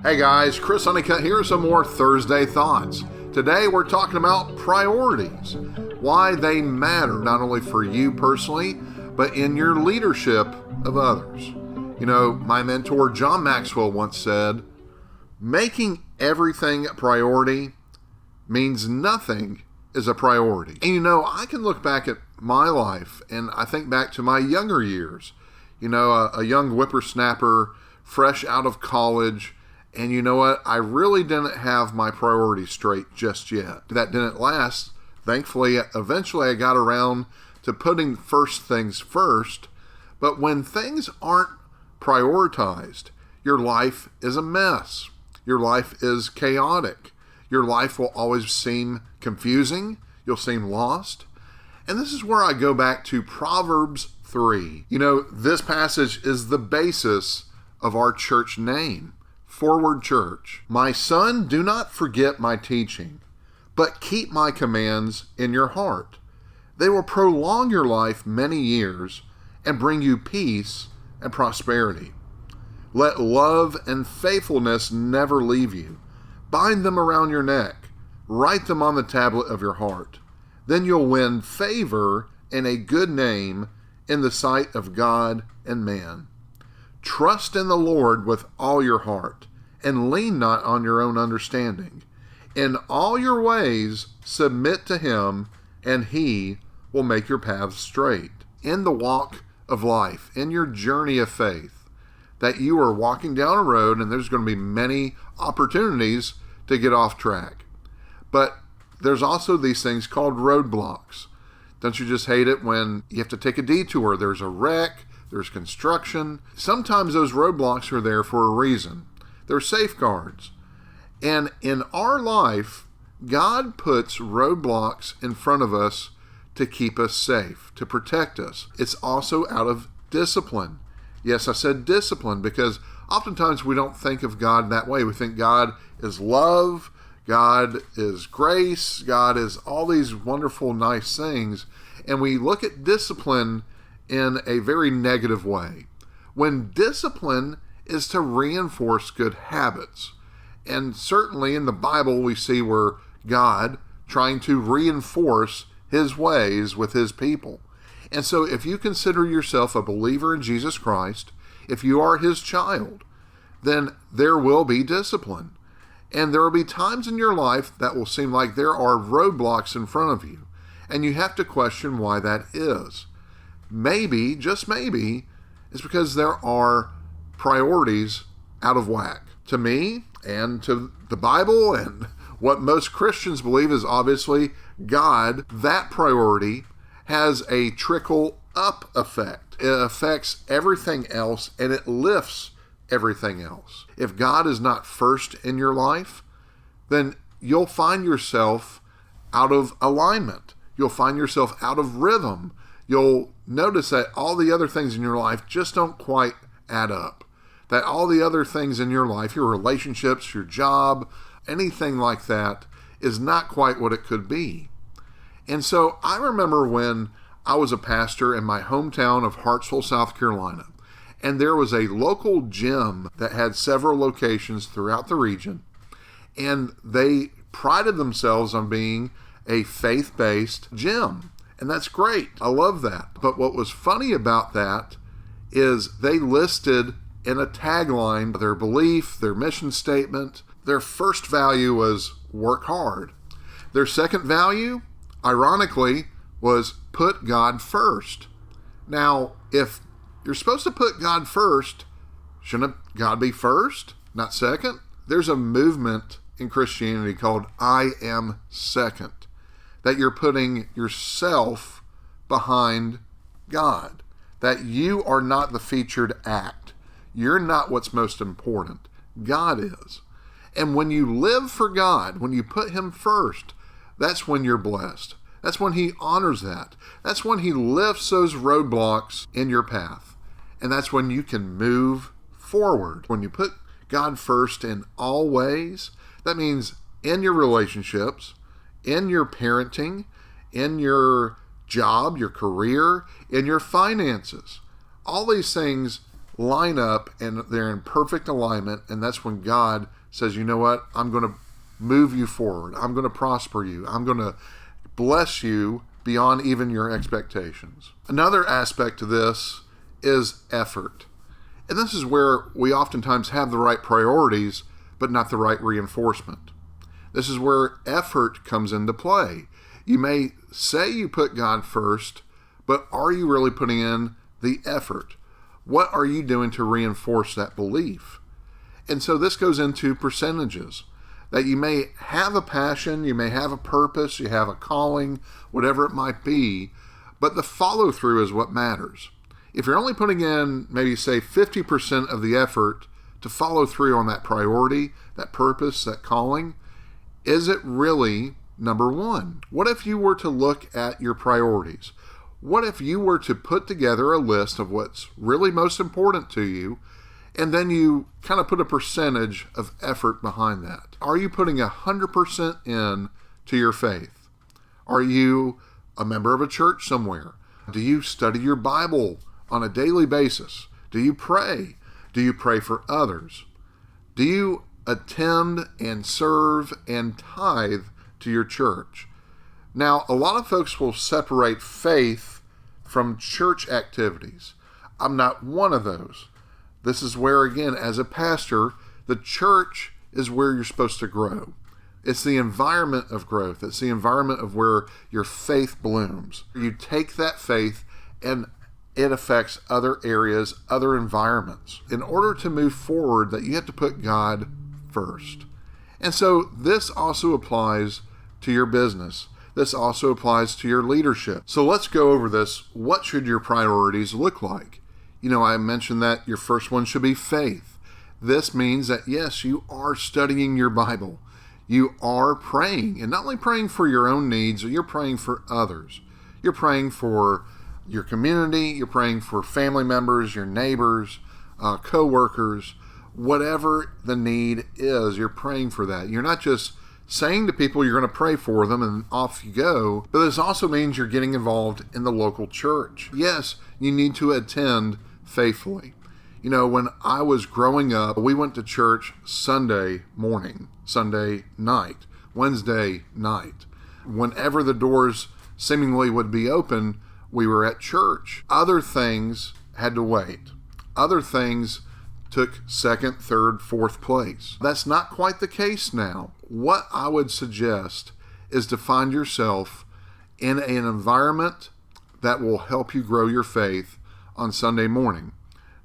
Hey guys, Chris Honeycutt here with some more Thursday Thoughts. Today we're talking about priorities, why they matter not only for you personally, but in your leadership of others. You know, my mentor John Maxwell once said, making everything a priority means nothing is a priority. And you know, I can look back at my life and I think back to my younger years. You know, a young whippersnapper, fresh out of college. And you know what? I really didn't have my priorities straight just yet. That didn't last. Thankfully, eventually I got around to putting first things first. But when things aren't prioritized, your life is a mess. Your life is chaotic. Your life will always seem confusing. You'll seem lost. And this is where I go back to Proverbs 3. You know, this passage is the basis of our church name. Forward Church. My son, do not forget my teaching, but keep my commands in your heart. They will prolong your life many years and bring you peace and prosperity. Let love and faithfulness never leave you. Bind them around your neck. Write them on the tablet of your heart. Then you'll win favor and a good name in the sight of God and man. Trust in the Lord with all your heart, and lean not on your own understanding. In all your ways submit to him, and he will make your paths straight. In the walk of life, in your journey of faith, that you are walking down a road and there's going to be many opportunities to get off track. But there's also these things called roadblocks. Don't you just hate it when you have to take a detour? There's a wreck, there's construction. Sometimes those roadblocks are there for a reason. They're safeguards. And in our life, God puts roadblocks in front of us to keep us safe, to protect us. It's also out of discipline. Yes, I said discipline because oftentimes we don't think of God that way. We think God is love, God is grace, God is all these wonderful, nice things. And we look at discipline in a very negative way. When discipline is to reinforce good habits. And certainly in the Bible we see where God trying to reinforce his ways with his people. And so if you consider yourself a believer in Jesus Christ, if you are his child, then there will be discipline. And there will be times in your life that will seem like there are roadblocks in front of you. And you have to question why that is. Maybe, just maybe, it's because there are priorities out of whack. To me, and to the Bible, and what most Christians believe is obviously God, that priority has a trickle-up effect. It affects everything else, and it lifts everything else. If God is not first in your life, then you'll find yourself out of alignment. You'll find yourself out of rhythm. You'll notice that all the other things in your life just don't quite add up. That all the other things in your life, your relationships, your job, anything like that, is not quite what it could be. And so I remember when I was a pastor in my hometown of Hartsville, South Carolina, and there was a local gym that had several locations throughout the region, and they prided themselves on being a faith-based gym. And that's great. I love that. But what was funny about that is they listed in a tagline their belief, their mission statement. Their first value was work hard. Their second value, ironically, was put God first. Now, if you're supposed to put God first, shouldn't God be first, not second? There's a movement in Christianity called I am second, that you're putting yourself behind God, that you are not the featured act. You're not what's most important. God is. And when you live for God, when you put him first, that's when you're blessed. That's when he honors that. That's when he lifts those roadblocks in your path. And that's when you can move forward. When you put God first in all ways, that means in your relationships, in your parenting, in your job, your career, in your finances. All these things line up and they're in perfect alignment, and that's when God says, you know what, I'm going to move you forward. I'm going to prosper you. I'm going to bless you beyond even your expectations. Another aspect to this is effort. And this is where we oftentimes have the right priorities, but not the right reinforcement. This is where effort comes into play. You may say you put God first, but are you really putting in the effort? What are you doing to reinforce that belief? And so this goes into percentages. That you may have a passion, you may have a purpose, you have a calling, whatever it might be, but the follow-through is what matters. If you're only putting in, maybe say 50% of the effort to follow through on that priority, that purpose, that calling, is it really number one? What if you were to look at your priorities? What if you were to put together a list of what's really most important to you, and then you kind of put a percentage of effort behind that? Are you putting 100% in to your faith? Are you a member of a church somewhere? Do you study your Bible on a daily basis? Do you pray? Do you pray for others? Do you attend and serve and tithe to your church? Now, a lot of folks will separate faith from church activities. I'm not one of those. This is where, again, as a pastor, the church is where you're supposed to grow. It's the environment of growth. It's the environment of where your faith blooms. You take that faith and it affects other areas, other environments. In order to move forward, that you have to put God first. And so this also applies to your business. This also applies to your leadership. So let's go over this. What should your priorities look like? I mentioned that your first one should be faith. This means that, yes, you are studying your Bible. You are praying, and not only praying for your own needs, you're praying for others. You're praying for your community. You're praying for family members, your neighbors, co-workers, whatever the need is, you're praying for that. You're not just saying to people you're going to pray for them and off you go, but this also means you're getting involved in the local church. Yes, you need to attend faithfully. When I was growing up, we went to church Sunday morning, Sunday night, Wednesday night. Whenever the doors seemingly would be open, we were at church. Other things had to wait. Other things took second, third, fourth place. That's not quite the case now. What I would suggest is to find yourself in an environment that will help you grow your faith on Sunday morning.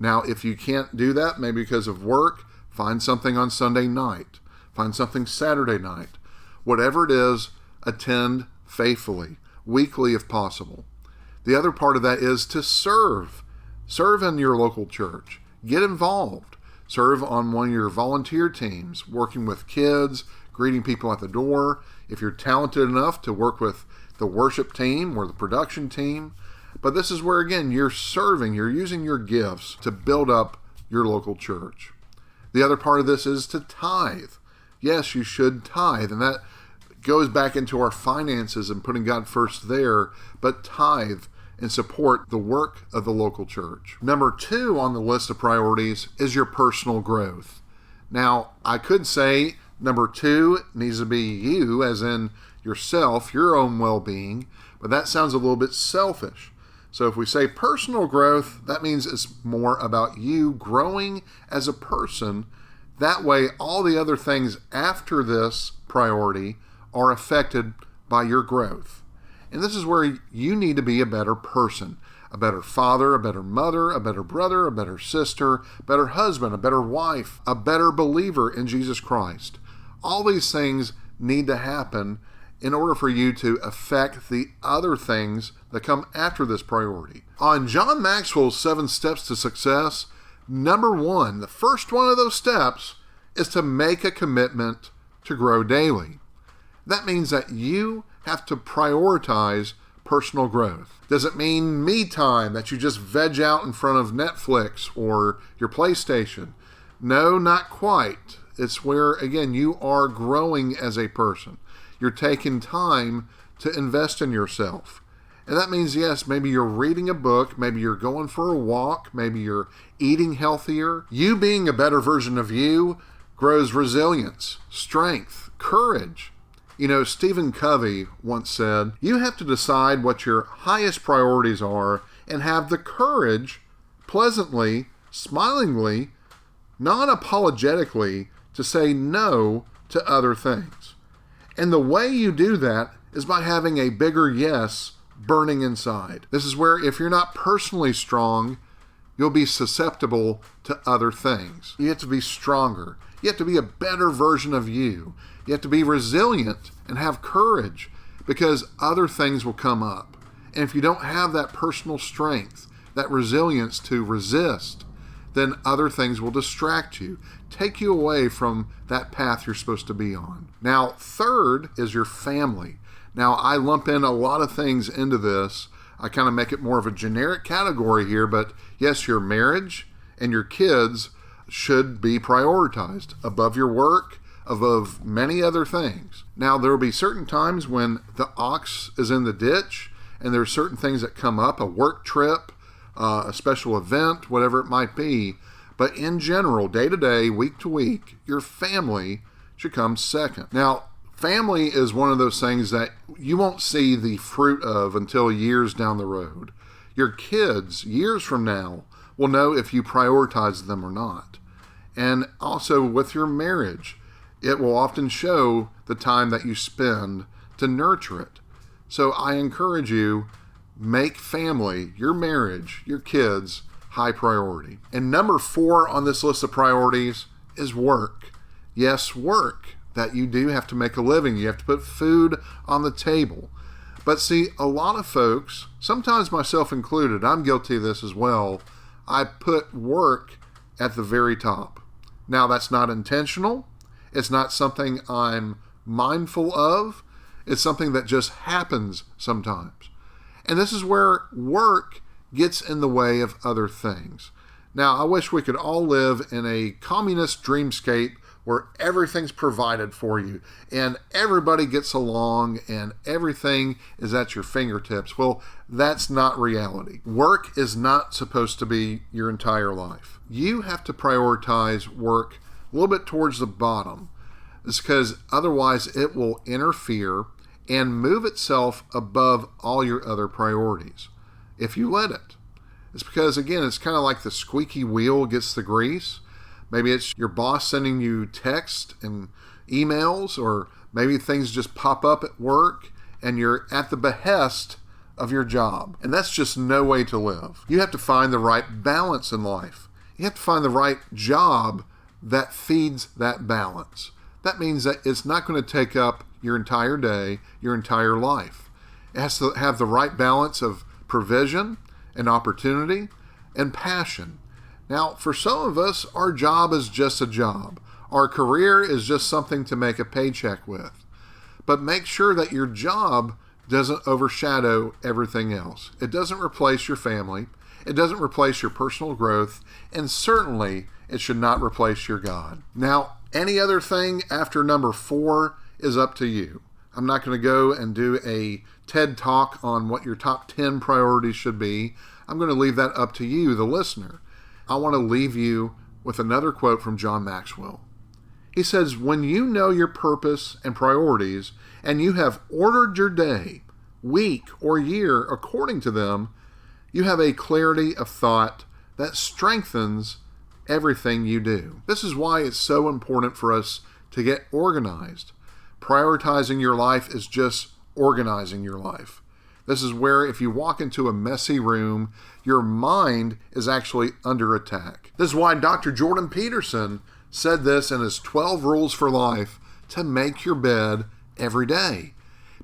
Now, if you can't do that, maybe because of work, find something on Sunday night. Find something Saturday night. Whatever it is, attend faithfully, weekly if possible. The other part of that is to serve. Serve in your local church. Get involved. Serve on one of your volunteer teams, working with kids, greeting people at the door. If you're talented enough to work with the worship team or the production team. But this is where, again, you're serving, you're using your gifts to build up your local church. The other part of this is to tithe. Yes, you should tithe, and that goes back into our finances and putting God first there, but tithe and support the work of the local church. Number 2 on the list of priorities is your personal growth. Now, I could say number 2 needs to be you, as in yourself, your own well-being, but that sounds a little bit selfish. So if we say personal growth, that means it's more about you growing as a person. That way, all the other things after this priority are affected by your growth. And this is where you need to be a better person, a better father, a better mother, a better brother, a better sister, a better husband, a better wife, a better believer in Jesus Christ. All these things need to happen in order for you to affect the other things that come after this priority. On John Maxwell's 7 Steps to Success, number 1, the first one of those steps is to make a commitment to grow daily. That means that you have to prioritize personal growth. Does it mean me time, that you just veg out in front of Netflix or your PlayStation? No, not quite. It's where, again, you are growing as a person. You're taking time to invest in yourself. And that means, yes, maybe you're reading a book, maybe you're going for a walk, maybe you're eating healthier. You being a better version of you grows resilience, strength, courage. Stephen Covey once said, you have to decide what your highest priorities are and have the courage, pleasantly, smilingly, non-apologetically, to say no to other things. And the way you do that is by having a bigger yes burning inside. This is where if you're not personally strong, you'll be susceptible to other things. You have to be stronger. You have to be a better version of you. You have to be resilient and have courage because other things will come up. And if you don't have that personal strength, that resilience to resist, then other things will distract you, take you away from that path you're supposed to be on. Now, third is your family. Now, I lump in a lot of things into this. I kind of make it more of a generic category here, but yes, your marriage and your kids should be prioritized above your work, above many other things. Now, there will be certain times when the ox is in the ditch and there are certain things that come up, a work trip, a special event, whatever it might be. But in general, day to day, week to week, your family should come second. Now, family is one of those things that you won't see the fruit of until years down the road. Your kids, years from now, will know if you prioritize them or not. And also with your marriage, it will often show the time that you spend to nurture it. So I encourage you, make family, your marriage, your kids, high priority. And number 4 on this list of priorities is work. Yes, work. That you do have to make a living. You have to put food on the table. But see, a lot of folks, sometimes myself included, I'm guilty of this as well, I put work at the very top. Now, that's not intentional. It's not something I'm mindful of. It's something that just happens sometimes. And this is where work gets in the way of other things. Now, I wish we could all live in a communist dreamscape where everything's provided for you and everybody gets along and everything is at your fingertips. Well, that's not reality. Work is not supposed to be your entire life. You have to prioritize work a little bit towards the bottom. It's because otherwise it will interfere and move itself above all your other priorities if you let it. It's because, again, it's kind of like the squeaky wheel gets the grease. Maybe it's your boss sending you text and emails, or maybe things just pop up at work and you're at the behest of your job. And that's just no way to live. You have to find the right balance in life. You have to find the right job that feeds that balance. That means that it's not going to take up your entire day, your entire life. It has to have the right balance of provision and opportunity and passion. Now, for some of us, our job is just a job. Our career is just something to make a paycheck with. But make sure that your job doesn't overshadow everything else. It doesn't replace your family. It doesn't replace your personal growth. And certainly, it should not replace your God. Now, any other thing after number 4 is up to you. I'm not going to go and do a TED Talk on what your top 10 priorities should be. I'm going to leave that up to you, the listener. I want to leave you with another quote from John Maxwell. He says, when you know your purpose and priorities, and you have ordered your day, week, or year according to them, you have a clarity of thought that strengthens everything you do. This is why it's so important for us to get organized. Prioritizing your life is just organizing your life. This is where if you walk into a messy room, your mind is actually under attack. This is why Dr. Jordan Peterson said this in his 12 rules for life to make your bed every day.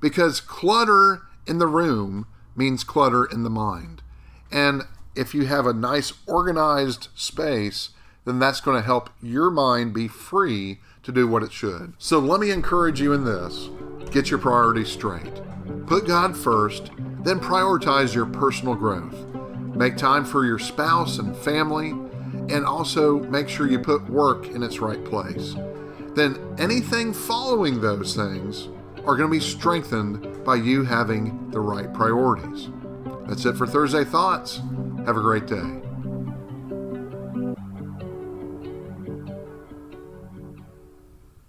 Because clutter in the room means clutter in the mind. And if you have a nice organized space, then that's going to help your mind be free to do what it should. So let me encourage you in this. Get your priorities straight. Put God first, then prioritize your personal growth. Make time for your spouse and family, and also make sure you put work in its right place. Then anything following those things are going to be strengthened by you having the right priorities. That's it for Thursday Thoughts. Have a great day.